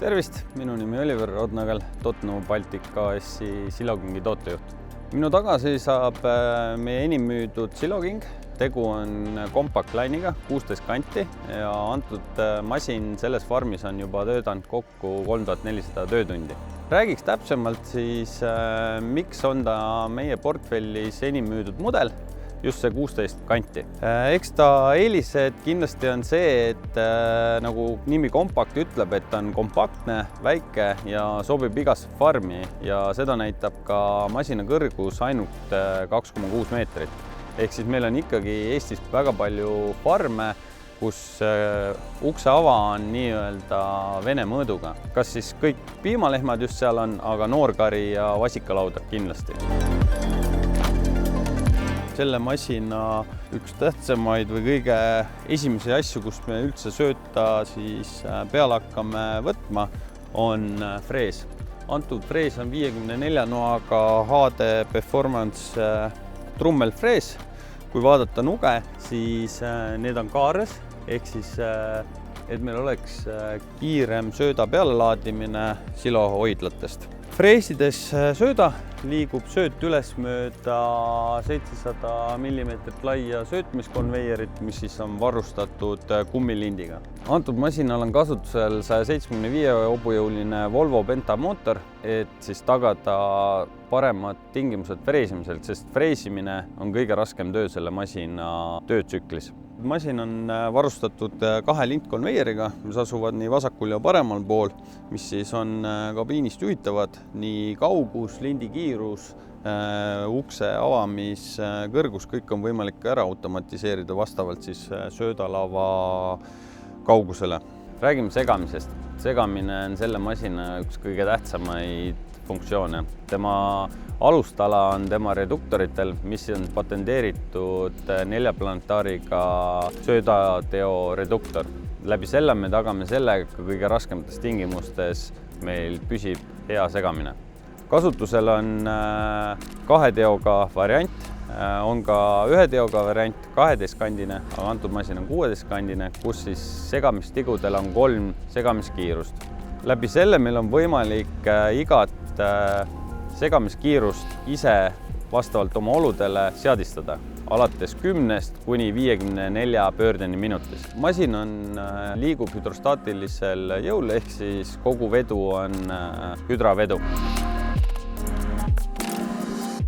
Tervist, minu nimi Oliver Rodnagal, Totno Baltica AS-i silokingi tootejuht. Minu taga seisab meie enim müüdud siloking. Tegu on compact line'iga 16 kanti ja antud masin selles farmis on juba töötanud kokku 3400 töötundi. Räägiks täpsemalt siis, miks on ta meie portfellis enim müüdud mudel, just see 16 kanti. Eks ta eelised kindlasti on see, et nagu nimi Compact ütleb, et ta on kompaktne, väike ja sobib igasse farmi ja seda näitab ka masina kõrgus ainult 2,6 meetrit. Ehk siis meil on ikkagi Eestis väga palju farme, kus ukse ava on nii-öelda vene mõõduga. Kas siis kõik piimalehmad just seal on, aga noorkari ja vasikalauda kindlasti. Selle masina üks tähtsamaid või kõige esimesi asju, kus me üldse sööta siis peale hakkame võtma, on frees. Antud frees on 54 noaga HD Performance trummelfrees. Kui vaadata nuge, siis need on kaares, ehk siis et meil oleks kiirem sööda pealelaadimine silohoidlatest. Freesides sööda liigub sööt üles mööda 700 mm laia söötmiskonveierit, mis siis on varustatud kummilindiga. Antud masinal on kasutusel 175 hobujõuline Volvo Penta mootor, et siis tagada paremad tingimused freesimisel, sest freesimine on kõige raskem töö selle masina töötsüklis. Masin on varustatud 2 lintkonveieriga, mis asuvad nii vasakul ja paremal pool, mis siis on kabiinist juhitavad, nii kaugus, lindi kiirus, ukse avamiskõrgus, kõik on võimalik ära automatiseerida vastavalt siis söödalava kaugusele. Räägime segamisest. Segamine on selle masina üks kõige tähtsamaid funktsioone. Tema alustala on tema reduktoritel, mis on patenteeritud 4 planetaariga söödateo reduktor. Läbi selle me tagame selle, et kõige raskemates tingimustes meil püsib hea segamine. Kasutusel on 2 teoga variant, on ka 1 teoga variant 12-kandine, aga antud masin on 16-kandine, kus siis segamistigudel on 3 segamiskiirust. Läbi selle meil on võimalik igat segamiskiirust ise vastavalt oma oludele seadistada, alates 10 kuni 54 pöördeni minutis. Masin liigub hüdrostaatilisel jõul, ehk siis kogu vedu on hüdravedu.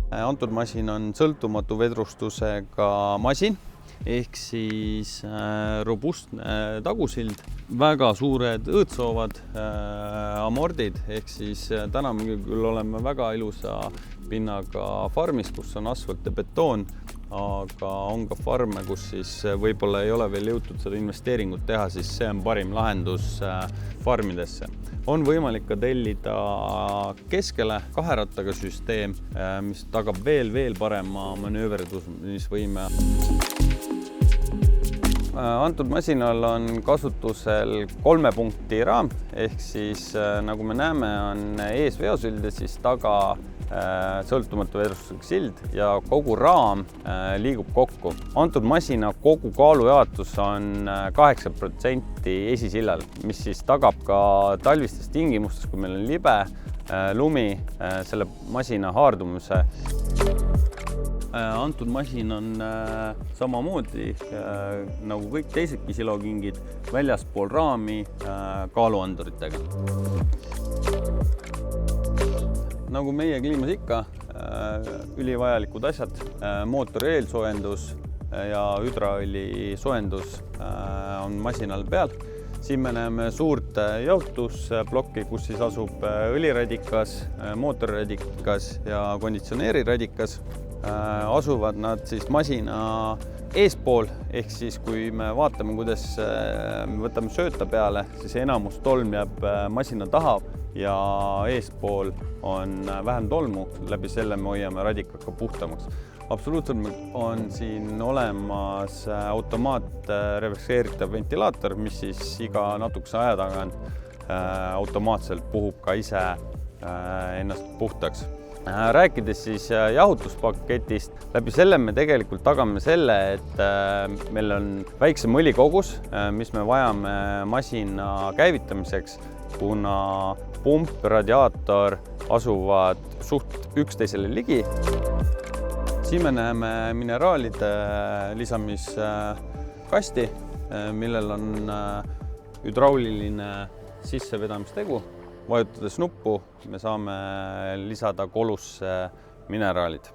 Antud masin on sõltumatu vedrustusega masin, ehk siis robustne tagusild, väga suured õõtsoovad, amordid, ehk siis täna me küll oleme väga ilusa pinnaga farmis, kus on asfalt ja betoon, aga on ka farme, kus siis võib-olla ei ole veel jõutud seda investeeringut teha, siis see on parim lahendus farmidesse. On võimalik ka tellida keskele 2 rattaga süsteem, mis tagab veel parema manööverdusvõime. Antud masinal on kasutusel 3 punkti raam, ehk siis nagu me näeme, on ees veosüld ja siis taga sõltumatu vedrustusega sild ja kogu raam liigub kokku. Antud masina kogu kaalujaotus on 8% esisillal, mis siis tagab ka talvistes tingimustes, kui meil on libe, lumi, selle masina haardumise. Antud masin on samamoodi nagu kõik teisedki silokingid väljaspool raami kaaluanduritega. Nagu meie kliimas ikka, ülivajalikud asjad, mootori eelsoojendus ja hüdraõli soojendus on masinal peal. Siin me näeme suurt jahutusplokki, kus siis asub õliradikas, mootoriradikas ja konditsioneeriradikas. Asuvad nad siis masina eespool, ehk siis kui me vaatame, kuidas me võtame sööta peale, siis enamus tolm jääb masina taha ja eespool on vähem tolmu, läbi selle me hoiame radika ka puhtamaks. Absoluutselt on siin olemas automaatreverseeritav ventilaator, mis siis iga natukese aja tagant automaatselt puhub ka ise ennast puhtaks. Rääkides siis jahutuspaketist, läbi selle me tegelikult tagame selle, et meil on väiksem õlikogus, mis me vajame masina käivitamiseks kuna pump ja radiaator asuvad suht üksteisele ligi. Siin me näeme mineraalide lisamiskasti, millel on hüdrauliline sissevedamistegu. Vajutades nuppu me saame lisada kolusse mineraalid.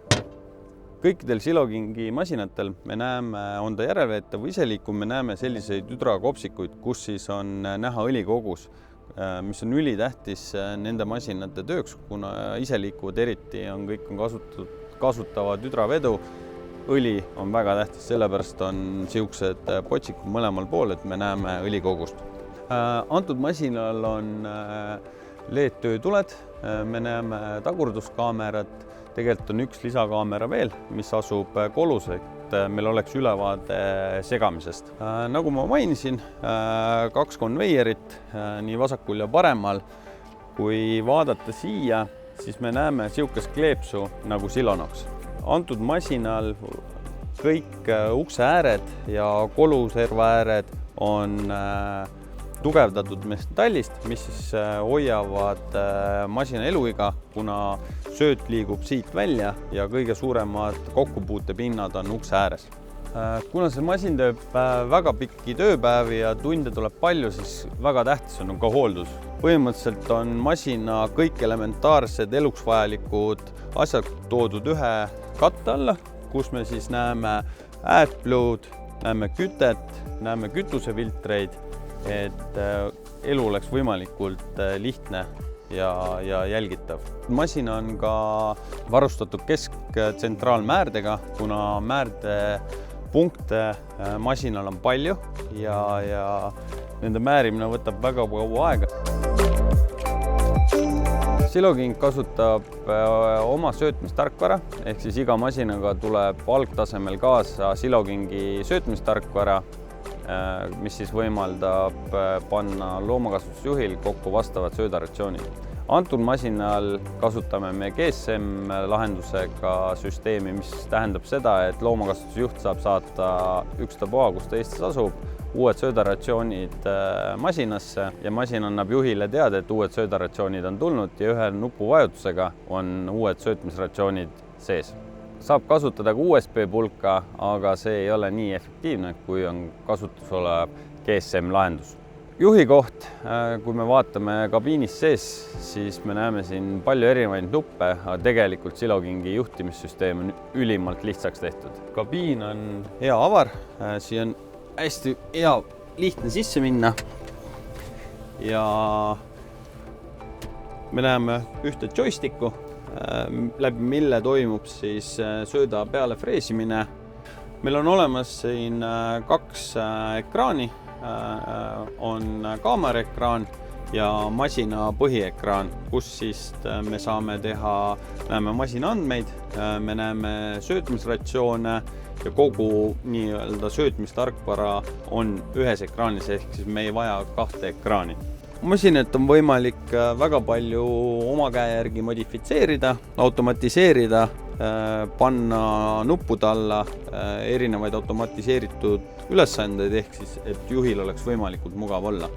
Kõikidel Silokingi masinatel me näeme, on ta järelveetav või iseliikuv, me näeme selliseid hüdrakopsikuid, kus siis on näha õlikogus, mis on ülitähtis nende masinate tööks, kuna iseliikuvad eriti kõik kasutavad hüdravedu. Õli on väga tähtis, sellepärast on siuksed potsikud mõlemal pool, et me näeme õlikogust. Antud masinal on LED-töötuled, me näeme tagurduskaamerat, tegelikult on üks lisakaamera veel, mis asub kolus, et meil oleks ülevaade segamisest. Nagu ma mainisin, 2 konveierit nii vasakul ja paremal. Kui vaadata siia, siis me näeme siukest kleepsu nagu Silonox. Antud masinal kõik ukse ääred ja koluserva ääred on tugevdatud metallist, mis siis hoiavad masina eluiga, kuna sööt liigub siit välja ja kõige suuremad kokkupuutepinnad on ukse ääres. Kuna see masin teeb väga pikki tööpäevi ja tunde tuleb palju, siis väga tähtis on ka hooldus. Põhimõtteliselt on masina kõik elementaarsed eluks vajalikud asjad toodud ühe katte alla, kus me siis näeme AdBlue'd, näeme kütet, näeme kütusefiltreid, et elu oleks võimalikult lihtne ja jälgitav. Masin on ka varustatud kesktsentraalmäärdega, kuna määrdepunkte masinal on palju ja nende määrimine võtab väga kaua aega. Siloking kasutab oma söötmistarkvara, ehk siis iga masinaga tuleb algtasemel kaasa Silokingi söötmistarkvara, mis siis võimaldab panna loomakasvatusjuhil kokku vastavad söödaratsioonid. Antud masinal kasutame me GSM lahendusega süsteemi, mis tähendab seda, et loomakasvatusjuht saab saata ükstapuha, kus ta Eestis asub, uued söödaratsioonid masinasse ja masin annab juhile teada, et uued söödaratsioonid on tulnud ja ühe nupuvajutusega on uued söötmisratsioonid sees. Saab kasutada ka USB-pulka, aga see ei ole nii efektiivne, kui on kasutus olev GSM lahendus. Juhi koht, kui me vaatame kabiinis sees, siis me näeme siin palju erinevaid nuppe, aga tegelikult Silokingi juhtimissüsteem on ülimalt lihtsaks tehtud. Kabiin on hea avar, siia on hästi hea lihtne sisse minna ja me näeme ühte joysticku, läbi mille toimub siis sööda peale freesimine. Meil on olemas siin 2 ekraani, on kaameraekraan ja masina põhiekraan, kus siis me saame näeme masina andmeid, me näeme söötmisratsioone ja kogu nii-öelda söötmistarkvara on ühes ekraanis, ehk siis me ei vaja 2 ekraani. Masinat on võimalik väga palju oma käe järgi modifitseerida, automatiseerida, panna nuppude alla erinevaid automatiseeritud ülesandeid, ehk siis, et juhil oleks võimalikult mugav olla.